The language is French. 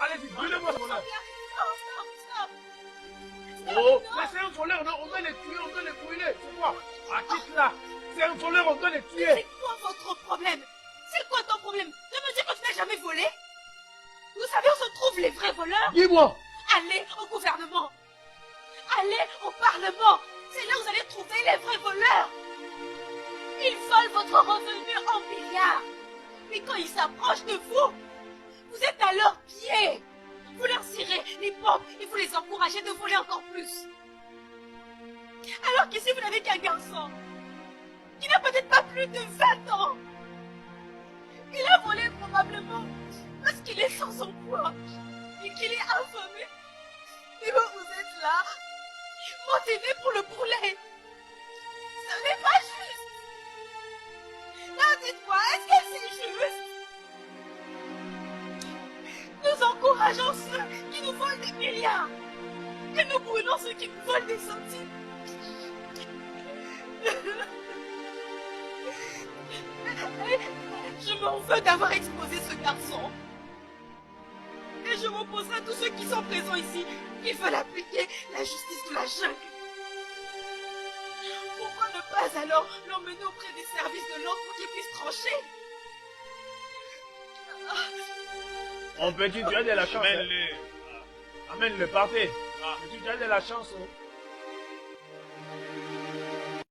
Allez-y, brûlez-moi ce voleur. Stop. Oh, mais c'est un voleur, on doit les tuer, on doit les brûler. C'est quoi? Ah, quitte là. C'est un voleur, on doit les tuer. C'est quoi votre problème? C'est quoi ton problème? De me dire que tu n'as jamais volé? Vous savez où se trouvent les vrais voleurs? Dis-moi. Allez au gouvernement. Allez au Parlement. C'est là où vous allez trouver les vrais voleurs. Ils volent votre revenu en milliards. Mais quand ils s'approchent de vous, vous êtes à leurs pieds. Vous leur cirez les pompes et vous les encouragez de voler encore plus. Alors qu'ici, vous n'avez qu'un garçon qui n'a peut-être pas plus de 20 ans. Il a volé probablement parce qu'il est sans emploi et qu'il est affamé. Et vous êtes là, motivé pour le brûler. Ce n'est pas juste. Là, dites-moi, est-ce que c'est juste? Nous encourageons ceux qui nous volent des milliards. Et nous brûlons ceux qui nous volent des centimes. Je m'en veux d'avoir exposé ce garçon. Et je m'opposerai à tous ceux qui sont présents ici, qui veulent appliquer la justice de la jungle. Pourquoi ne pas alors l'emmener auprès des services de l'ordre pour qu'il puisse trancher? Mon petit, tu as de la chance. Amène-le. Amène-le, partez. Petit, tu as de la chance.